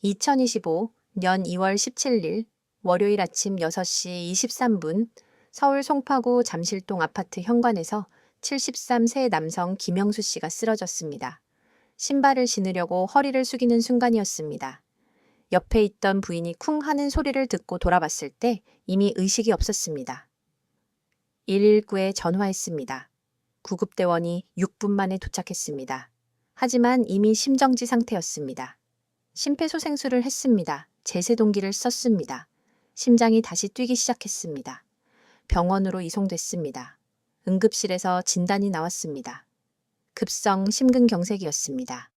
2025년 2월 17일 월요일 아침 6시 23분 서울 송파구 잠실동 아파트 현관에서 73세 남성 김영수 씨가 쓰러졌습니다. 신발을 신으려고 허리를 숙이는 순간이었습니다. 옆에 있던 부인이 쿵 하는 소리를 듣고 돌아봤을 때 이미 의식이 없었습니다. 119에 전화했습니다. 구급대원이 6분 만에 도착했습니다. 하지만 이미 심정지 상태였습니다. 심폐소생술을 했습니다. 제세동기를 썼습니다. 심장이 다시 뛰기 시작했습니다. 병원으로 이송됐습니다. 응급실에서 진단이 나왔습니다. 급성 심근경색이었습니다.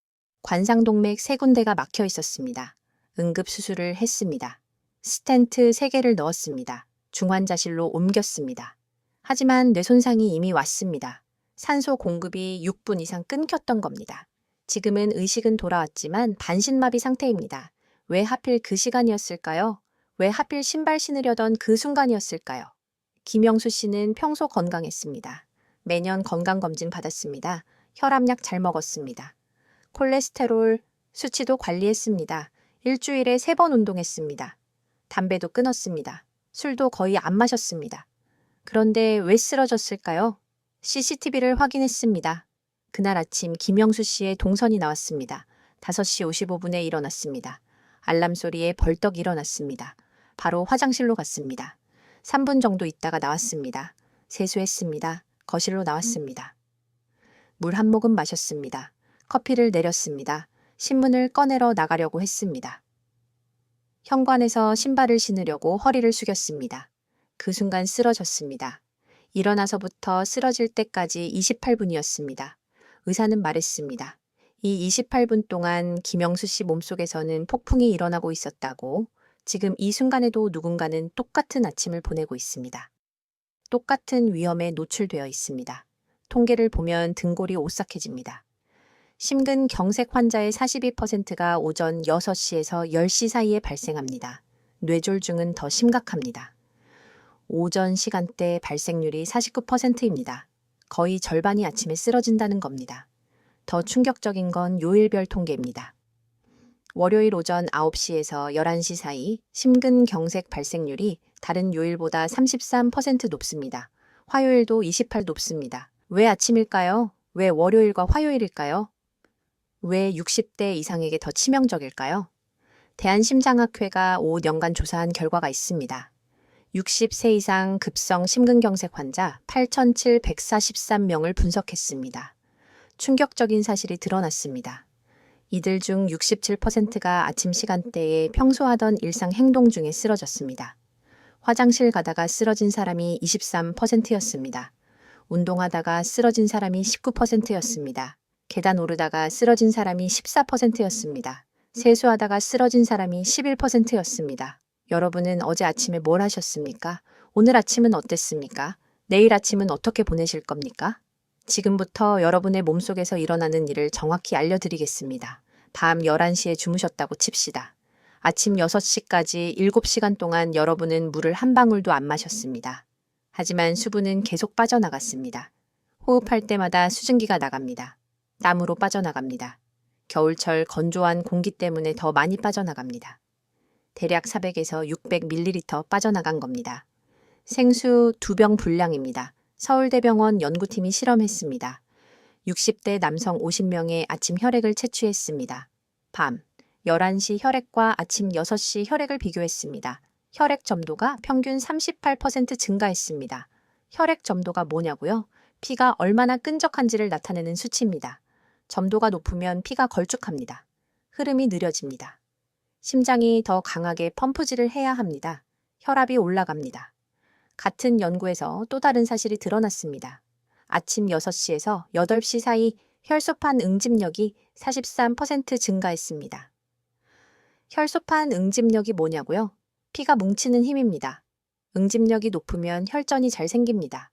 관상동맥 3군데가 막혀 있었습니다. 응급수술을 했습니다. 스텐트 3개를 넣었습니다. 중환자실로 옮겼습니다. 하지만 뇌손상이 이미 왔습니다. 산소 공급이 6분 이상 끊겼던 겁니다. 지금은 의식은 돌아왔지만 반신마비 상태입니다. 왜 하필 그 시간이었을까요? 왜 하필 신발 신으려던 그 순간이었을까요? 김영수 씨는 평소 건강했습니다. 매년 건강검진 받았습니다. 혈압약 잘 먹었습니다. 콜레스테롤 수치도 관리했습니다. 일주일에 3번 운동했습니다. 담배도 끊었습니다. 술도 거의 안 마셨습니다. 그런데 왜 쓰러졌을까요? CCTV를 확인했습니다. 그날 아침 김영수 씨의 동선이 나왔습니다. 5시 55분에 일어났습니다. 알람 소리에 벌떡 일어났습니다. 바로 화장실로 갔습니다. 3분 정도 있다가 나왔습니다. 세수했습니다. 거실로 나왔습니다. 물 한 모금 마셨습니다. 커피를 내렸습니다. 신문을 꺼내러 나가려고 했습니다. 현관에서 신발을 신으려고 허리를 숙였습니다. 그 순간 쓰러졌습니다. 일어나서부터 쓰러질 때까지 28분이었습니다. 의사는 말했습니다. 이 28분 동안 김영수 씨 몸속에서는 폭풍이 일어나고 있었다고, 지금 이 순간에도 누군가는 똑같은 아침을 보내고 있습니다. 똑같은 위험에 노출되어 있습니다. 통계를 보면 등골이 오싹해집니다. 심근경색 환자의 42%가 오전 6시에서 10시 사이에 발생합니다. 뇌졸중은 더 심각합니다. 오전 시간대 발생률이 49%입니다. 거의 절반이 아침에 쓰러진다는 겁니다. 더 충격적인 건 요일별 통계입니다. 월요일 오전 9시에서 11시 사이 심근경색 발생률이 다른 요일보다 33% 높습니다. 화요일도 28% 높습니다. 왜 아침일까요? 왜 월요일과 화요일일까요? 왜 60대 이상에게 더 치명적일까요? 대한심장학회가 5년간 조사한 결과가 있습니다. 60세 이상 급성 심근경색 환자 8,743명을 분석했습니다. 충격적인 사실이 드러났습니다. 이들 중 67%가 아침 시간대에 평소 하던 일상 행동 중에 쓰러졌습니다. 화장실 가다가 쓰러진 사람이 23%였습니다. 운동하다가 쓰러진 사람이 19%였습니다. 계단 오르다가 쓰러진 사람이 14%였습니다. 세수하다가 쓰러진 사람이 11%였습니다. 여러분은 어제 아침에 뭘 하셨습니까? 오늘 아침은 어땠습니까? 내일 아침은 어떻게 보내실 겁니까? 지금부터 여러분의 몸속에서 일어나는 일을 정확히 알려드리겠습니다. 밤 11시에 주무셨다고 칩시다. 아침 6시까지 7시간 동안 여러분은 물을 한 방울도 안 마셨습니다. 하지만 수분은 계속 빠져나갔습니다. 호흡할 때마다 수증기가 나갑니다. 땀으로 빠져나갑니다. 겨울철 건조한 공기 때문에 더 많이 빠져나갑니다. 대략 400에서 600ml 빠져나간 겁니다. 생수 2병 분량입니다. 서울대병원 연구팀이 실험했습니다. 60대 남성 50명의 아침 혈액을 채취했습니다. 밤 11시 혈액과 아침 6시 혈액을 비교했습니다. 혈액 점도가 평균 38% 증가했습니다. 혈액 점도가 뭐냐고요? 피가 얼마나 끈적한지를 나타내는 수치입니다. 점도가 높으면 피가 걸쭉합니다. 흐름이 느려집니다. 심장이 더 강하게 펌프질을 해야 합니다. 혈압이 올라갑니다. 같은 연구에서 또 다른 사실이 드러났습니다. 아침 6시에서 8시 사이 혈소판 응집력이 43% 증가했습니다. 혈소판 응집력이 뭐냐고요? 피가 뭉치는 힘입니다. 응집력이 높으면 혈전이 잘 생깁니다.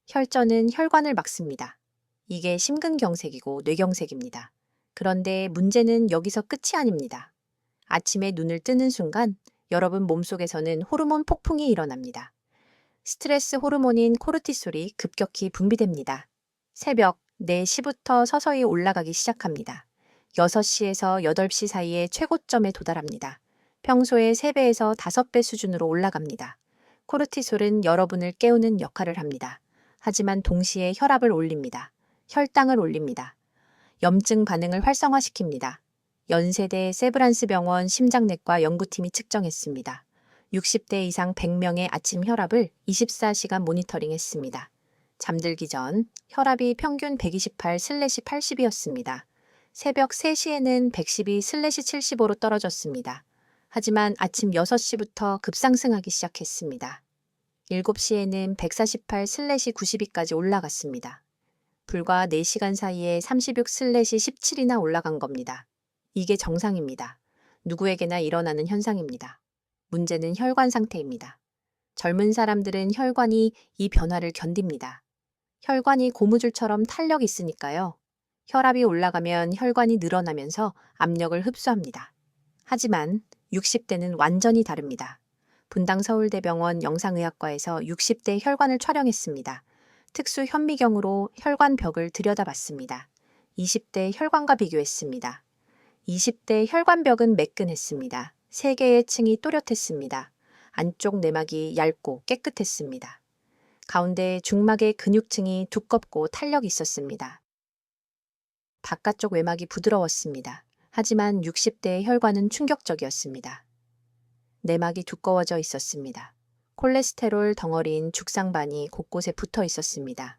혈전은 혈관을 막습니다. 이게 심근경색이고 뇌경색입니다. 그런데 문제는 여기서 끝이 아닙니다. 아침에 눈을 뜨는 순간 여러분 몸속에서는 호르몬 폭풍이 일어납니다. 스트레스 호르몬인 코르티솔이 급격히 분비됩니다. 새벽 4시부터 서서히 올라가기 시작합니다. 6시에서 8시 사이에 최고점에 도달합니다. 평소의 3배에서 5배 수준으로 올라갑니다. 코르티솔은 여러분을 깨우는 역할을 합니다. 하지만 동시에 혈압을 올립니다. 혈당을 올립니다. 염증 반응을 활성화시킵니다. 연세대 세브란스 병원 심장내과 연구팀이 측정했습니다. 60대 이상 100명의 아침 혈압을 24시간 모니터링했습니다. 잠들기 전 혈압이 평균 128/80이었습니다. 새벽 3시에는 112/75로 떨어졌습니다. 하지만 아침 6시부터 급상승하기 시작했습니다. 7시에는 148/92까지 올라갔습니다. 불과 4시간 사이에 36/17이나 올라간 겁니다. 이게 정상입니다. 누구에게나 일어나는 현상입니다. 문제는 혈관 상태입니다. 젊은 사람들은 혈관이 이 변화를 견딥니다. 혈관이 고무줄처럼 탄력이 있으니까요. 혈압이 올라가면 혈관이 늘어나면서 압력을 흡수합니다. 하지만 60대는 완전히 다릅니다. 분당 서울대병원 영상의학과에서 60대 혈관을 촬영했습니다. 특수 현미경으로 혈관 벽을 들여다봤습니다. 20대 혈관과 비교했습니다. 20대 혈관벽은 매끈했습니다. 3개의 층이 또렷했습니다. 안쪽 내막이 얇고 깨끗했습니다. 가운데 중막의 근육층이 두껍고 탄력이 있었습니다. 바깥쪽 외막이 부드러웠습니다. 하지만 60대의 혈관은 충격적이었습니다. 내막이 두꺼워져 있었습니다. 콜레스테롤 덩어리인 죽상반이 곳곳에 붙어 있었습니다.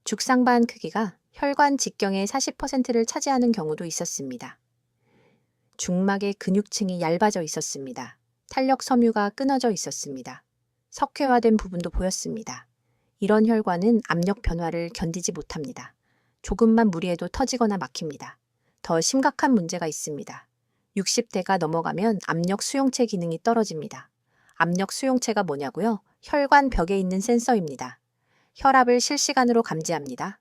죽상반 크기가 혈관 직경의 40%를 차지하는 경우도 있었습니다. 중막의 근육층이 얇아져 있었습니다. 탄력 섬유가 끊어져 있었습니다. 석회화된 부분도 보였습니다. 이런 혈관은 압력 변화를 견디지 못합니다. 조금만 무리해도 터지거나 막힙니다. 더 심각한 문제가 있습니다. 60대가 넘어가면 압력 수용체 기능이 떨어집니다. 압력 수용체가 뭐냐고요? 혈관 벽에 있는 센서입니다. 혈압을 실시간으로 감지합니다.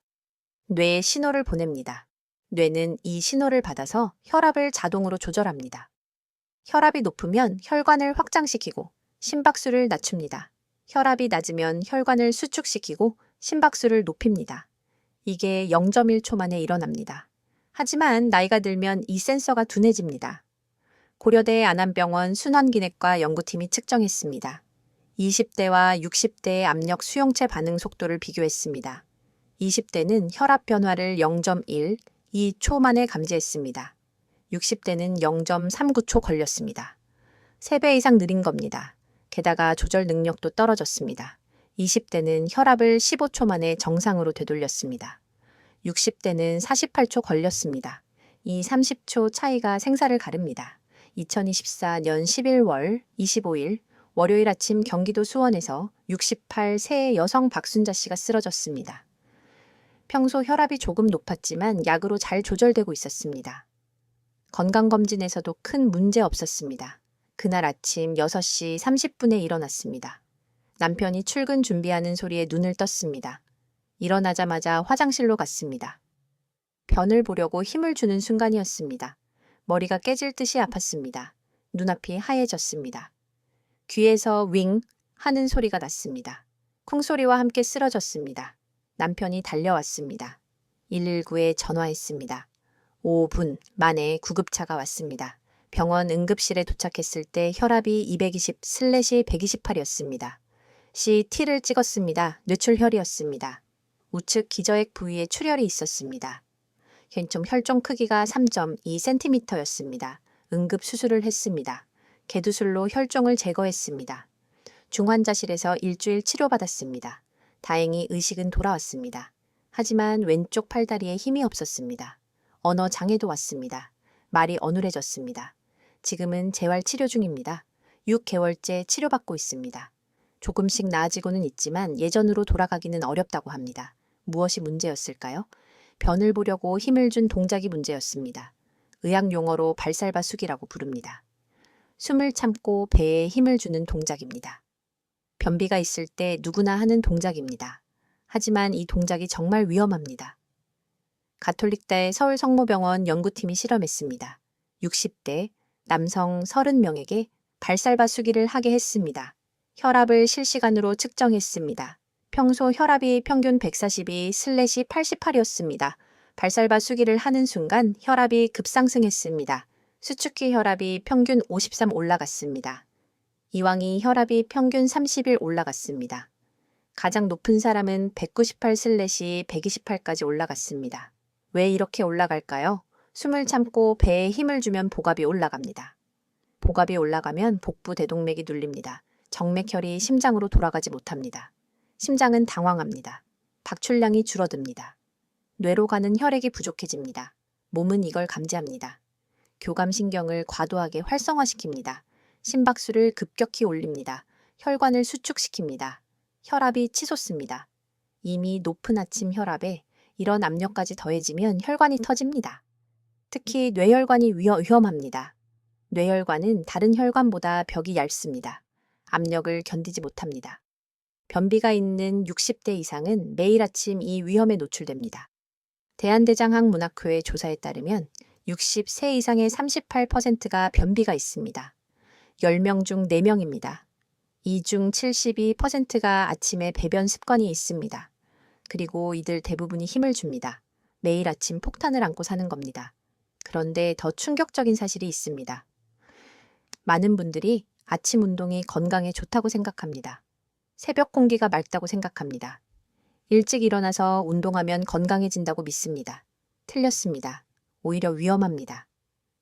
뇌에 신호를 보냅니다. 뇌는 이 신호를 받아서 혈압을 자동으로 조절합니다. 혈압이 높으면 혈관을 확장시키고 심박수를 낮춥니다. 혈압이 낮으면 혈관을 수축시키고 심박수를 높입니다. 이게 0.1초 만에 일어납니다. 하지만 나이가 들면 이 센서가 둔해집니다. 고려대 안암병원 순환기내과 연구팀이 측정했습니다. 20대와 60대의 압력 수용체 반응 속도를 비교했습니다. 20대는 혈압 변화를 0.1, 2초 만에 감지했습니다. 60대는 0.39초 걸렸습니다. 3배 이상 느린 겁니다. 게다가 조절 능력도 떨어졌습니다. 20대는 혈압을 15초 만에 정상으로 되돌렸습니다. 60대는 48초 걸렸습니다. 이 30초 차이가 생사를 가릅니다. 2024년 11월 25일 월요일 아침 경기도 수원에서 68세 여성 박순자 씨가 쓰러졌습니다. 평소 혈압이 조금 높았지만 약으로 잘 조절되고 있었습니다. 건강검진에서도 큰 문제 없었습니다. 그날 아침 6시 30분에 일어났습니다. 남편이 출근 준비하는 소리에 눈을 떴습니다. 일어나자마자 화장실로 갔습니다. 변을 보려고 힘을 주는 순간이었습니다. 머리가 깨질 듯이 아팠습니다. 눈앞이 하얘졌습니다. 귀에서 윙 하는 소리가 났습니다. 쿵소리와 함께 쓰러졌습니다. 남편이 달려왔습니다. 119에 전화했습니다. 5분 만에 구급차가 왔습니다. 병원 응급실에 도착했을 때 혈압이 220/128이었습니다. CT를 찍었습니다. 뇌출혈이었습니다. 우측 기저액 부위에 출혈이 있었습니다. 왼쪽 혈종 크기가 3.2cm였습니다. 응급 수술을 했습니다. 개두술로 혈종을 제거했습니다. 중환자실에서 일주일 치료받았습니다. 다행히 의식은 돌아왔습니다. 하지만 왼쪽 팔다리에 힘이 없었습니다. 언어 장애도 왔습니다. 말이 어눌해졌습니다. 지금은 재활 치료 중입니다. 6개월째 치료받고 있습니다. 조금씩 나아지고는 있지만 예전으로 돌아가기는 어렵다고 합니다. 무엇이 문제였을까요? 변을 보려고 힘을 준 동작이 문제였습니다. 의학 용어로 발살바수기라고 부릅니다. 숨을 참고 배에 힘을 주는 동작입니다. 변비가 있을 때 누구나 하는 동작입니다. 하지만 이 동작이 정말 위험합니다. 가톨릭대 서울성모병원 연구팀이 실험했습니다. 60대 남성 30명에게 발살바수기를 하게 했습니다. 혈압을 실시간으로 측정했습니다. 평소 혈압이 평균 142/88이었습니다. 발살바수기를 하는 순간 혈압이 급상승했습니다. 수축기 혈압이 평균 53 올라갔습니다. 이왕이 혈압이 평균 30일 올라갔습니다. 가장 높은 사람은 198/128까지 올라갔습니다. 왜 이렇게 올라갈까요? 숨을 참고 배에 힘을 주면 복압이 올라갑니다. 복압이 올라가면 복부 대동맥이 눌립니다. 정맥혈이 심장으로 돌아가지 못합니다. 심장은 당황합니다. 박출량이 줄어듭니다. 뇌로 가는 혈액이 부족해집니다. 몸은 이걸 감지합니다. 교감신경을 과도하게 활성화시킵니다. 심박수를 급격히 올립니다. 혈관을 수축시킵니다. 혈압이 치솟습니다. 이미 높은 아침 혈압에 이런 압력까지 더해지면 혈관이 터집니다. 특히 뇌혈관이 위험합니다. 뇌혈관은 다른 혈관보다 벽이 얇습니다. 압력을 견디지 못합니다. 변비가 있는 60대 이상은 매일 아침 이 위험에 노출됩니다. 대한대장학문학회의 조사에 따르면 60세 이상의 38%가 변비가 있습니다. 10명 중 4명입니다. 이 중 72%가 아침에 배변 습관이 있습니다. 그리고 이들 대부분이 힘을 줍니다. 매일 아침 폭탄을 안고 사는 겁니다. 그런데 더 충격적인 사실이 있습니다. 많은 분들이 아침 운동이 건강에 좋다고 생각합니다. 새벽 공기가 맑다고 생각합니다. 일찍 일어나서 운동하면 건강해진다고 믿습니다. 틀렸습니다. 오히려 위험합니다.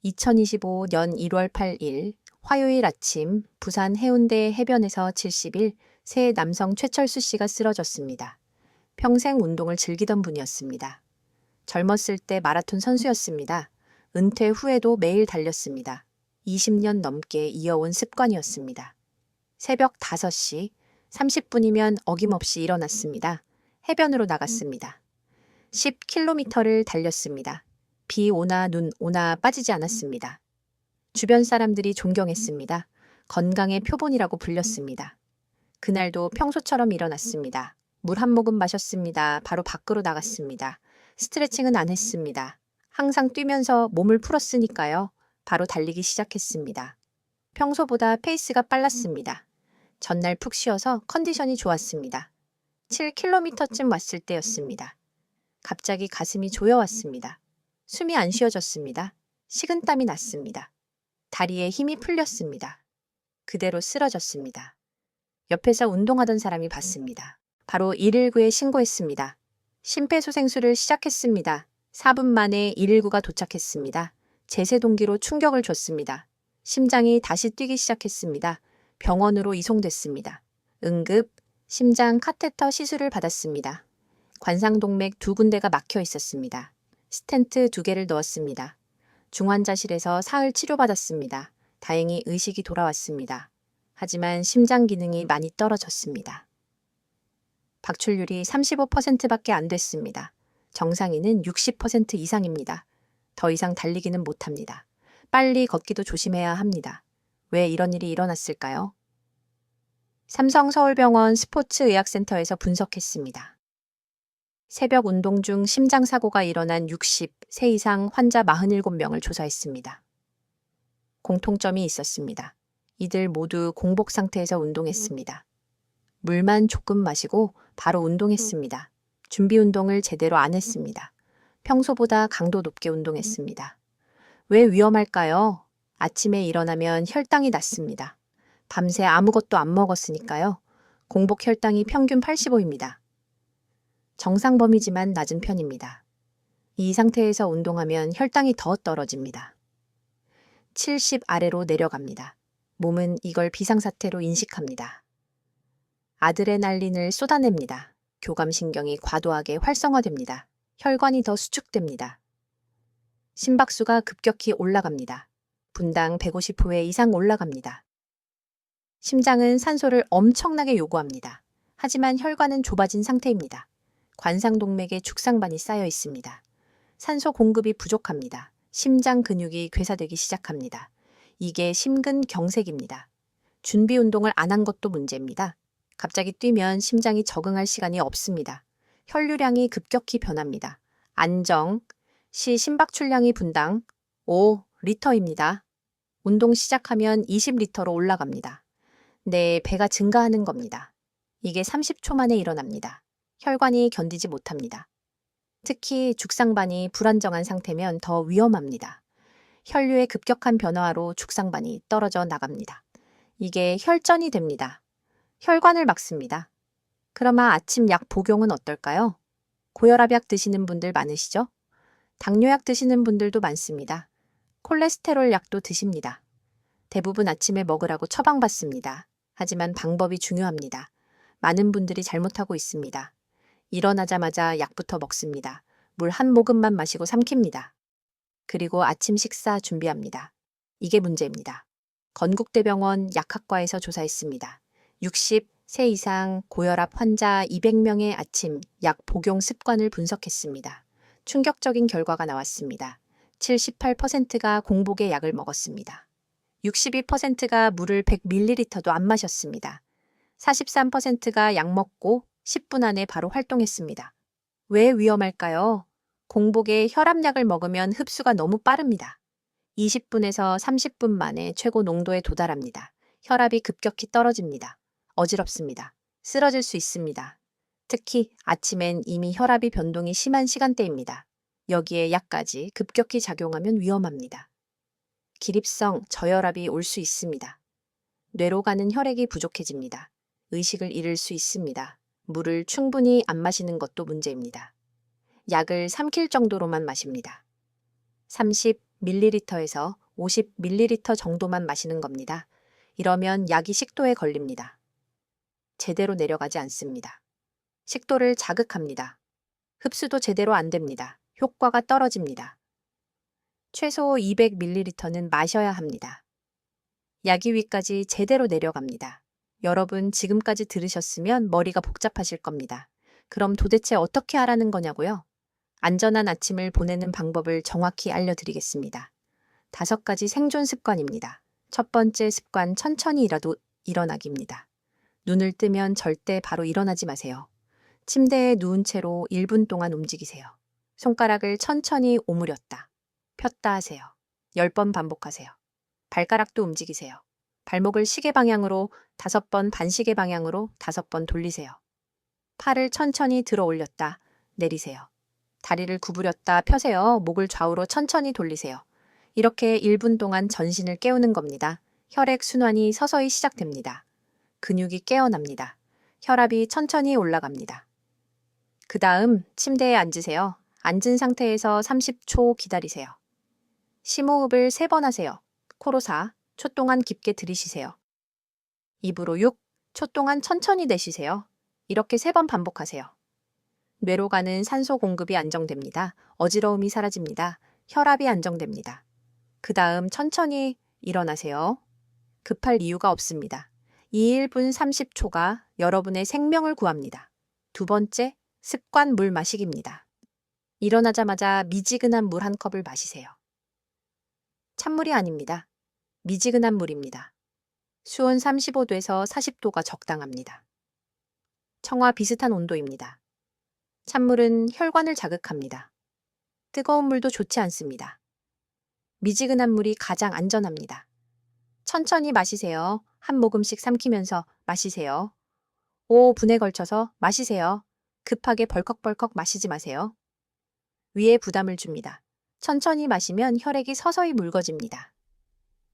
2025년 1월 8일 화요일 아침 부산 해운대 해변에서 70일 새 남성 최철수 씨가 쓰러졌습니다. 평생 운동을 즐기던 분이었습니다. 젊었을 때 마라톤 선수였습니다. 은퇴 후에도 매일 달렸습니다. 20년 넘게 이어온 습관이었습니다. 새벽 5시 30분이면 어김없이 일어났습니다. 해변으로 나갔습니다. 10km를 달렸습니다. 비 오나 눈 오나 빠지지 않았습니다. 주변 사람들이 존경했습니다. 건강의 표본이라고 불렸습니다. 그날도 평소처럼 일어났습니다. 물 한 모금 마셨습니다. 바로 밖으로 나갔습니다. 스트레칭은 안 했습니다. 항상 뛰면서 몸을 풀었으니까요. 바로 달리기 시작했습니다. 평소보다 페이스가 빨랐습니다. 전날 푹 쉬어서 컨디션이 좋았습니다. 7km쯤 왔을 때였습니다. 갑자기 가슴이 조여왔습니다. 숨이 안 쉬어졌습니다. 식은땀이 났습니다. 다리에 힘이 풀렸습니다. 그대로 쓰러졌습니다. 옆에서 운동하던 사람이 봤습니다. 바로 119에 신고했습니다. 심폐소생술을 시작했습니다. 4분 만에 119가 도착했습니다. 제세동기로 충격을 줬습니다. 심장이 다시 뛰기 시작했습니다. 병원으로 이송됐습니다. 응급, 심장 카테터 시술을 받았습니다. 관상동맥 2군데가 막혀 있었습니다. 스텐트 2개를 넣었습니다. 중환자실에서 사흘 치료받았습니다. 다행히 의식이 돌아왔습니다. 하지만 심장 기능이 많이 떨어졌습니다. 박출률이 35%밖에 안 됐습니다. 정상인은 60% 이상입니다. 더 이상 달리기는 못합니다. 빨리 걷기도 조심해야 합니다. 왜 이런 일이 일어났을까요? 삼성서울병원 스포츠의학센터에서 분석했습니다. 새벽 운동 중 심장사고가 일어난 60세 이상 환자 47명을 조사했습니다. 공통점이 있었습니다. 이들 모두 공복 상태에서 운동했습니다. 물만 조금 마시고 바로 운동했습니다. 준비 운동을 제대로 안 했습니다. 평소보다 강도 높게 운동했습니다. 왜 위험할까요? 아침에 일어나면 혈당이 낮습니다. 밤새 아무것도 안 먹었으니까요. 공복 혈당이 평균 85입니다. 정상 범위지만 낮은 편입니다. 이 상태에서 운동하면 혈당이 더 떨어집니다. 70 아래로 내려갑니다. 몸은 이걸 비상사태로 인식합니다. 아드레날린을 쏟아냅니다. 교감신경이 과도하게 활성화됩니다. 혈관이 더 수축됩니다. 심박수가 급격히 올라갑니다. 분당 150회 이상 올라갑니다. 심장은 산소를 엄청나게 요구합니다. 하지만 혈관은 좁아진 상태입니다. 관상동맥에 죽상반이 쌓여 있습니다. 산소 공급이 부족합니다. 심장 근육이 괴사되기 시작합니다. 이게 심근경색입니다. 준비 운동을 안 한 것도 문제입니다. 갑자기 뛰면 심장이 적응할 시간이 없습니다. 혈류량이 급격히 변합니다. 안정 시 심박출량이 분당 5리터입니다. 운동 시작하면 20리터로 올라갑니다. 네, 배가 증가하는 겁니다. 이게 30초 만에 일어납니다. 혈관이 견디지 못합니다. 특히 죽상반이 불안정한 상태면 더 위험합니다. 혈류의 급격한 변화로 죽상반이 떨어져 나갑니다. 이게 혈전이 됩니다. 혈관을 막습니다. 그러나 아침 약 복용은 어떨까요? 고혈압약 드시는 분들 많으시죠? 당뇨약 드시는 분들도 많습니다. 콜레스테롤 약도 드십니다. 대부분 아침에 먹으라고 처방받습니다. 하지만 방법이 중요합니다. 많은 분들이 잘못하고 있습니다. 일어나자마자 약부터 먹습니다. 물 한 모금만 마시고 삼킵니다. 그리고 아침 식사 준비합니다. 이게 문제입니다. 건국대병원 약학과에서 조사했습니다. 60세 이상 고혈압 환자 200명의 아침 약 복용 습관을 분석했습니다. 충격적인 결과가 나왔습니다. 78%가 공복에 약을 먹었습니다. 62%가 물을 100ml도 안 마셨습니다. 43%가 약 먹고 10분 안에 바로 활동했습니다. 왜 위험할까요? 공복에 혈압약을 먹으면 흡수가 너무 빠릅니다. 20분에서 30분 만에 최고 농도에 도달합니다. 혈압이 급격히 떨어집니다. 어지럽습니다. 쓰러질 수 있습니다. 특히 아침엔 이미 혈압이 변동이 심한 시간대입니다. 여기에 약까지 급격히 작용하면 위험합니다. 기립성 저혈압이 올 수 있습니다. 뇌로 가는 혈액이 부족해집니다. 의식을 잃을 수 있습니다. 물을 충분히 안 마시는 것도 문제입니다. 약을 삼킬 정도로만 마십니다. 30ml에서 50ml 정도만 마시는 겁니다. 이러면 약이 식도에 걸립니다. 제대로 내려가지 않습니다. 식도를 자극합니다. 흡수도 제대로 안 됩니다. 효과가 떨어집니다. 최소 200ml는 마셔야 합니다. 약이 위까지 제대로 내려갑니다. 여러분 지금까지 들으셨으면 머리가 복잡하실 겁니다. 그럼 도대체 어떻게 하라는 거냐고요? 안전한 아침을 보내는 방법을 정확히 알려드리겠습니다. 5가지 생존 습관입니다. 첫 번째 습관, 천천히라도 일어나기입니다. 눈을 뜨면 절대 바로 일어나지 마세요. 침대에 누운 채로 1분 동안 움직이세요. 손가락을 천천히 오므렸다, 폈다 하세요. 10번 반복하세요. 발가락도 움직이세요. 발목을 시계 방향으로 5번, 반시계 방향으로 5번 돌리세요. 팔을 천천히 들어 올렸다, 내리세요. 다리를 구부렸다 펴세요. 목을 좌우로 천천히 돌리세요. 이렇게 1분 동안 전신을 깨우는 겁니다. 혈액 순환이 서서히 시작됩니다. 근육이 깨어납니다. 혈압이 천천히 올라갑니다. 그 다음 침대에 앉으세요. 앉은 상태에서 30초 기다리세요. 심호흡을 3번 하세요. 코로 4, 초 동안 깊게 들이쉬세요. 입으로 6, 초 동안 천천히 내쉬세요. 이렇게 3번 반복하세요. 뇌로 가는 산소 공급이 안정됩니다. 어지러움이 사라집니다. 혈압이 안정됩니다. 그 다음 천천히 일어나세요. 급할 이유가 없습니다. 이 1분 30초가 여러분의 생명을 구합니다. 2번째, 습관 물 마시기입니다. 일어나자마자 미지근한 물 한 컵을 마시세요. 찬물이 아닙니다. 미지근한 물입니다. 수온 35도에서 40도가 적당합니다. 청와 비슷한 온도입니다. 찬물은 혈관을 자극합니다. 뜨거운 물도 좋지 않습니다. 미지근한 물이 가장 안전합니다. 천천히 마시세요. 한 모금씩 삼키면서 마시세요. 5분에 걸쳐서 마시세요. 급하게 벌컥벌컥 마시지 마세요. 위에 부담을 줍니다. 천천히 마시면 혈액이 서서히 묽어집니다.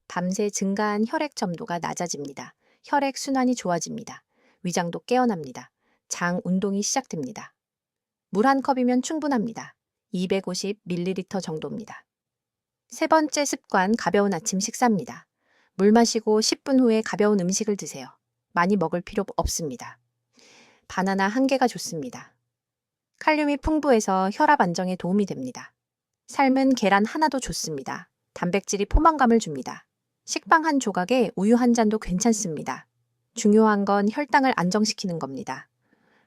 밤새 증가한 혈액 점도가 낮아집니다. 혈액 순환이 좋아집니다. 위장도 깨어납니다. 장 운동이 시작됩니다. 물 한 컵이면 충분합니다. 250ml 정도입니다. 3번째 습관, 가벼운 아침 식사입니다. 물 마시고 10분 후에 가벼운 음식을 드세요. 많이 먹을 필요 없습니다. 바나나 1개가 좋습니다. 칼륨이 풍부해서 혈압 안정에 도움이 됩니다. 삶은 계란 하나도 좋습니다. 단백질이 포만감을 줍니다. 식빵 한 조각에 우유 한 잔도 괜찮습니다. 중요한 건 혈당을 안정시키는 겁니다.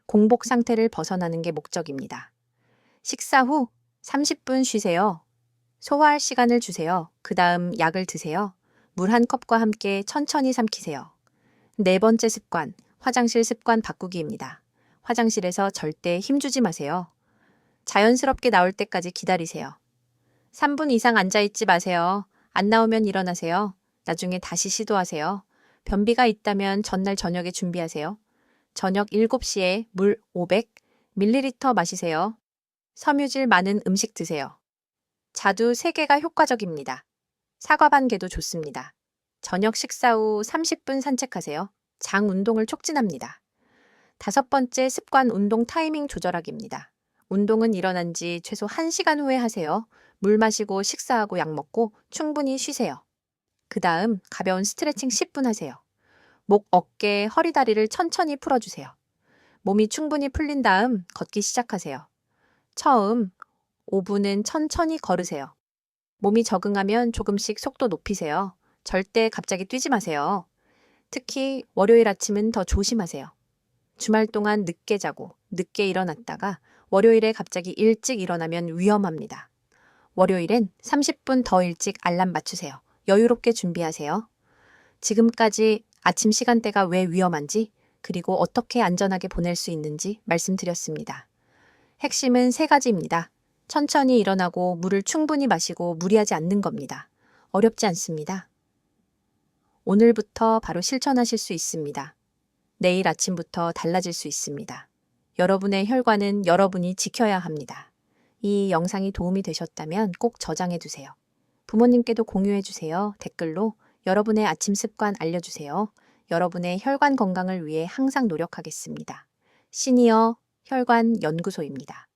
공복 상태를 벗어나는 게 목적입니다. 식사 후 30분 쉬세요. 소화할 시간을 주세요. 그 다음 약을 드세요. 물 한 컵과 함께 천천히 삼키세요. 4번째 습관, 화장실 습관 바꾸기입니다. 화장실에서 절대 힘주지 마세요. 자연스럽게 나올 때까지 기다리세요. 3분 이상 앉아있지 마세요. 안 나오면 일어나세요. 나중에 다시 시도하세요. 변비가 있다면 전날 저녁에 준비하세요. 저녁 7시에 물 500ml 마시세요. 섬유질 많은 음식 드세요. 자두 3개가 효과적입니다. 사과 반 개도 좋습니다. 저녁 식사 후 30분 산책하세요. 장 운동을 촉진합니다. 5번째 습관 운동 타이밍 조절하기입니다. 운동은 일어난 지 최소 1시간 후에 하세요. 물 마시고 식사하고 약 먹고 충분히 쉬세요. 그 다음 가벼운 스트레칭 10분 하세요. 목, 어깨, 허리, 다리를 천천히 풀어주세요. 몸이 충분히 풀린 다음 걷기 시작하세요. 처음 5분은 천천히 걸으세요. 몸이 적응하면 조금씩 속도 높이세요. 절대 갑자기 뛰지 마세요. 특히 월요일 아침은 더 조심하세요. 주말 동안 늦게 자고 늦게 일어났다가 월요일에 갑자기 일찍 일어나면 위험합니다. 월요일엔 30분 더 일찍 알람 맞추세요. 여유롭게 준비하세요. 지금까지 아침 시간대가 왜 위험한지 그리고 어떻게 안전하게 보낼 수 있는지 말씀드렸습니다. 핵심은 3가지입니다. 천천히 일어나고 물을 충분히 마시고 무리하지 않는 겁니다. 어렵지 않습니다. 오늘부터 바로 실천하실 수 있습니다. 내일 아침부터 달라질 수 있습니다. 여러분의 혈관은 여러분이 지켜야 합니다. 이 영상이 도움이 되셨다면 꼭 저장해 두세요. 부모님께도 공유해 주세요. 댓글로 여러분의 아침 습관 알려주세요. 여러분의 혈관 건강을 위해 항상 노력하겠습니다. 시니어 혈관 연구소입니다.